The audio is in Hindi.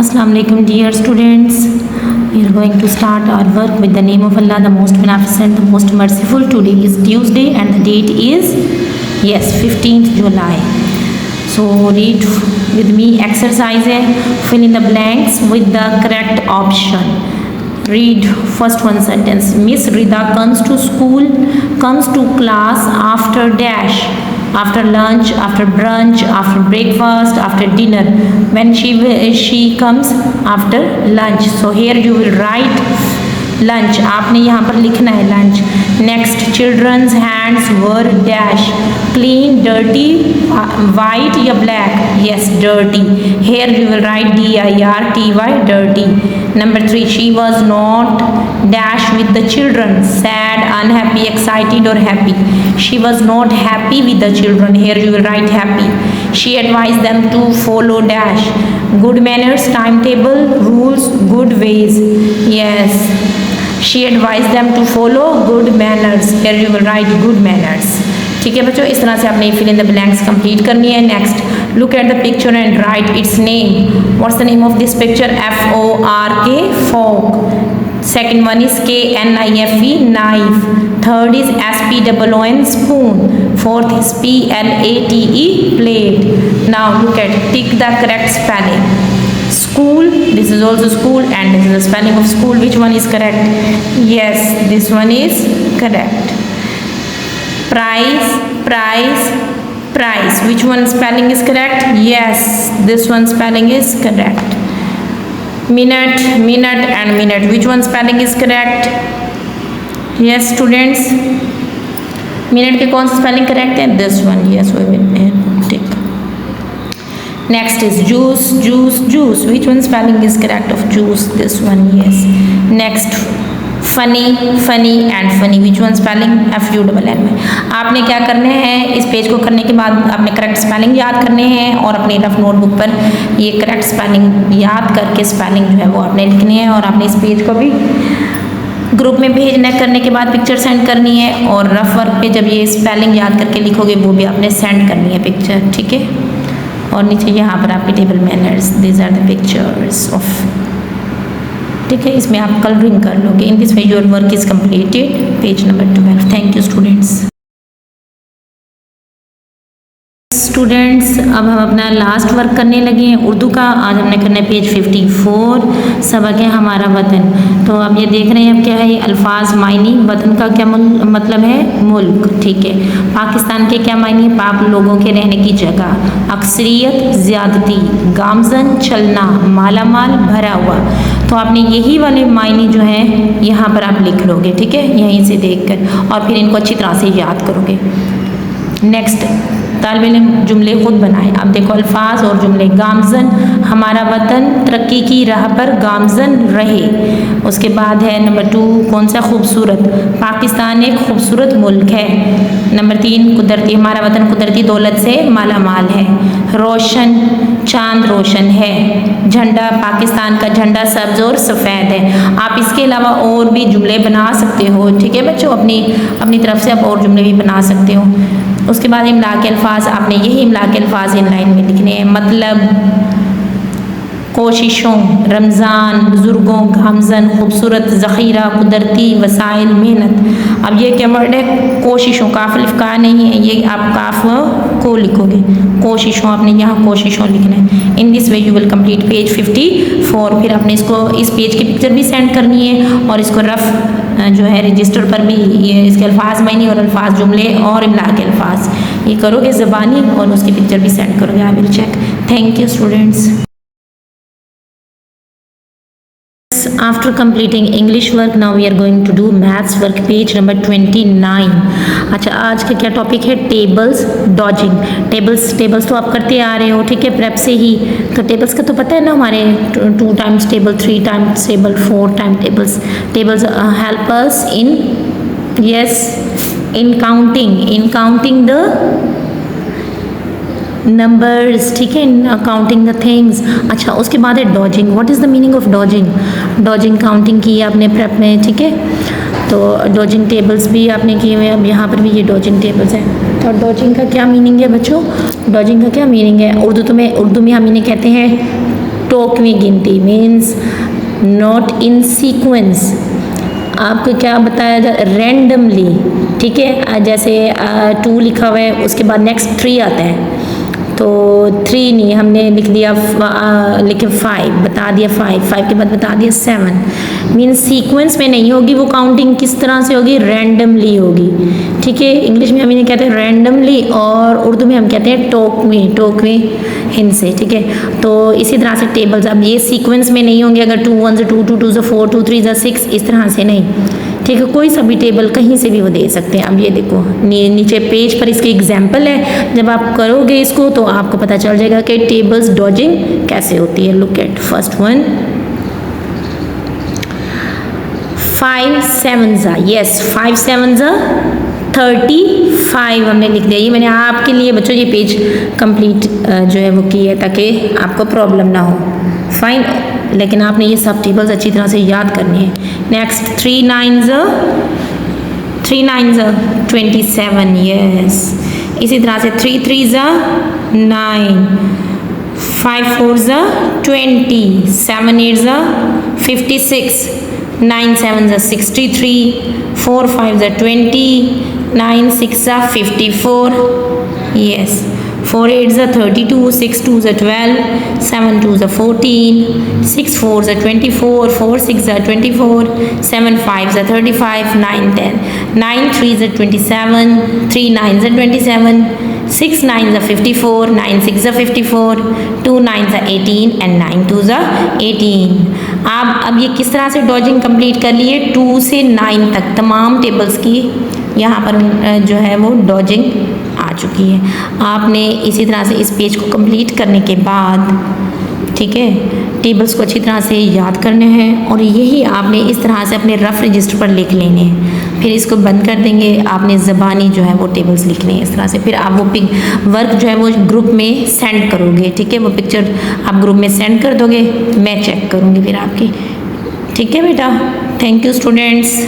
Assalamu alaikum dear students. We are going to start our work with the name of Allah, the most beneficent, the most merciful. Today is Tuesday and the date is 15th July. So read with me exercise है, fill in the blanks with the correct option. Read first one sentence. Miss Rida comes to school, comes to class after dash. After lunch, after brunch, after breakfast, after dinner. When she comes after lunch. So here you will write lunch. आपने यहाँ पर लिखना है lunch. Next, children's hands were dash. Clean, dirty, white या black? Yes, dirty. Here you will write dirty, dirty. Number 3, she was not dash with the children. Sad, unhappy, excited or happy. She was not happy with the children. Here you will write happy. She advised them to follow dash. Good manners, timetable, rules, good ways. Yes. She advised them to follow good manners. Here you will write good manners. ठीक है बच्चों, इस तरह से आपने fill in the blanks complete करनी है. Next, look at the picture and write its name. What's the name of this picture? F-O-R-K, fork. Second one is K-N-I-F-E, knife. Third is S-P-O-O-N, spoon. Fourth is P-L-A-T-E, plate. Now look at, tick the correct spelling. School, this is also school and this is the spelling of school. Which one is correct? Yes, this one is correct. Price, price, price. Which one spelling is correct? Yes, this one spelling is correct. Minute, minute and minute. Which one spelling is correct? Yes students, minute के कौन सा spelling correct है? This one. Yes, we will take. Next is juice, juice, juice. Which one spelling is correct of juice? This one. Yes. Next, funny, funny and funny. Which one spelling? F-U-N-N. आपने क्या करने हैं, इस पेज को करने के बाद आपने करेक्ट स्पेलिंग याद करने हैं और अपनी रफ नोटबुक पर ये करेक्ट स्पेलिंग याद करके स्पेलिंग जो है वो आपने लिखनी है और आपने इस पेज को भी ग्रुप में भेजना करने के बाद पिक्चर सेंड करनी है और रफ वर्क पे जब ये स्पेलिंग याद करके लिखोगे वो भी आपने सेंड करनी है पिक्चर. ठीक है, और नीचे यहाँ पर आपके table manners, these are the pictures of. ठीक है, इसमें आप कलरिंग कर लोगे. In this way your work is completed. Page number 12. Thank you students. Students, अब हम अपना लास्ट वर्क करने लगे हैं उर्दू का. आज हमने करना है पेज 54. सबक है हमारा वतन. तो अब ये देख रहे हैं अब क्या है ये अल्फाज मायनी. वतन का क्या मतलब है? मुल्क. ठीक है. पाकिस्तान के क्या मायने? पाक लोगों के रहने की जगह. अक्सरियत, ज़्यादती. गामजन, चलना. माला माल, भरा हुआ. तो आपने यही वाले मायने जो हैं यहाँ पर आप लिख लोगे. ठीक है, यहीं से देख कर और फिर इनको अच्छी तरह से याद करोगे. नेक्स्ट, तालिब इल्म जुमले खुद बनाए. अब देखो अल्फाज और जुमले. गामजन, हमारा वतन तरक्की की राह पर गामजन रहे. उसके बाद है नंबर 2, कौन सा? खूबसूरत. पाकिस्तान एक खूबसूरत मुल्क है. नंबर 3, कुदरती, हमारा वतन कुदरती दौलत से माला माल है. रोशन, चांद रोशन है. झंडा, पाकिस्तान का झंडा सब्ज और सफ़ेद है. आप इसके अलावा और भी जुमले बना सकते हो. ठीक है बच्चों, अपनी तरफ से आप और जुमले भी बना सकते हो. उसके बाद इमला के अल्फाज, आपने यही इमला के अल्फाज इन लाइन में लिखने हैं. मतलब, कोशिशों, रमज़ान, बुज़ुर्गों, गामजन, खूबसूरत, ज़ख़ीरा, कुदरती, वसाइल, मेहनत. अब ये क्या वर्ड है? कोशिशों. काफ अलिफ का नहीं है, ये आप काफ को लिखोगे. कोशिशों, आपने यहाँ कोशिशों लिखना है. इन this way you will complete page 54. फिर आपने इसको इस पेज की पिक्चर भी सेंड करनी है और इसको रफ जो है रजिस्टर पर भी ये इसके अल्फाज मायने और अल्फाज जुमले और इमला के अल्फाज ये करोगे ज़बानी और उसकी पिक्चर भी सेंड करोगे. I will check. Thank you students. After completing English work, now we are going to do maths work, page number 29. अच्छा, आज का क्या टॉपिक है? Tables, dodging. टेबल्स तो आप करते आ रहे हो. ठीक है, प्रेप से ही. तो टेबल्स का तो पता है ना, हमारे 2 times table, 3 times table, 4 time tables. Tables help us in, yes, in counting the numbers. ठीक है, काउंटिंग द थिंग्स. अच्छा, उसके बाद है dodging. What is the meaning of dodging? Dodging counting की आपने प्रेप में. ठीक है, तो डॉजिंग टेबल्स भी आपने किए हुए. अब यहाँ पर भी ये डॉजिंग टेबल्स हैं. तो डॉजिंग का क्या मीनिंग है बच्चों? डॉजिंग का क्या मीनिंग है? उर्दू में हम इन्हें कहते हैं टोकवी गिनती मीन्स नॉट इन सीक्वेंस, आपको क्या बताया जाए रैंडमली, ठीक है। जैसे 2 लिखा हुआ है, उसके बाद नेक्स्ट 3 आता है, तो 3 नहीं, हमने लिख दिया लिखे 5, बता दिया 5 के बाद बता दिया 7, मीन्स सीक्वेंस में नहीं होगी वो काउंटिंग, किस तरह से होगी, रैंडमली होगी, ठीक है। इंग्लिश में हम इन्हें कहते हैं रैंडमली और उर्दू में हम कहते हैं टोकवी हिंसे, ठीक है। तो इसी तरह से टेबल्स, अब ये सीक्वेंस में नहीं होंगे, अगर 2 1 2 2 2 4 2 3 6, इस तरह से नहीं, ठीक है। कोई सा भी टेबल कहीं से भी वो दे सकते हैं। अब ये देखो नीचे पेज पर इसके एग्जाम्पल है, जब आप करोगे इसको तो आपको पता चल जाएगा कि टेबल्स डॉजिंग कैसे होती है। Look at first one, 5 7s, yes 5 7s 35 हमने लिख दिया। ये मैंने आपके लिए बच्चों ये पेज कंप्लीट जो है वो की है ताकि आपको प्रॉब्लम ना हो, फाइन। लेकिन आपने ये सब टेबल्स अच्छी तरह से याद करनी है। Next 3 9s 27, yes. इसी तरह से 3 3s 9, 5 4s 20, 7 8s 56, 9 7s 63, 4 5s 20, 9 6 54, yes, 4 8s 32, 6 2s 12, 7 2s 14, 6 4s 24, 4 6s 24, 7 5s 35, 9 10, 9 3s 27, 3 9s 27, 6 9s 54, 9 6s 54, 2 9s 18 and 9 2s 18। आप अब ये किस तरह से डॉजिंग कंप्लीट कर लिए, 2 से 9 तक तमाम टेबल्स की यहाँ पर जो है वो डॉजिंग आ चुकी है। आपने इसी तरह से इस पेज को कंप्लीट करने के बाद, ठीक है, टेबल्स को अच्छी तरह से याद करने हैं और यही आपने इस तरह से अपने रफ रजिस्टर पर लिख लेने हैं। फिर इसको बंद कर देंगे, आपने ज़बानी जो है वो टेबल्स लिखने हैं इस तरह से। फिर आप वो वर्क जो है वो ग्रुप में सेंड करोगे, ठीक है, वो पिक्चर आप ग्रुप में सेंड कर दोगे, मैं चेक करूँगी फिर आपकी, ठीक है बेटा। Thank you students.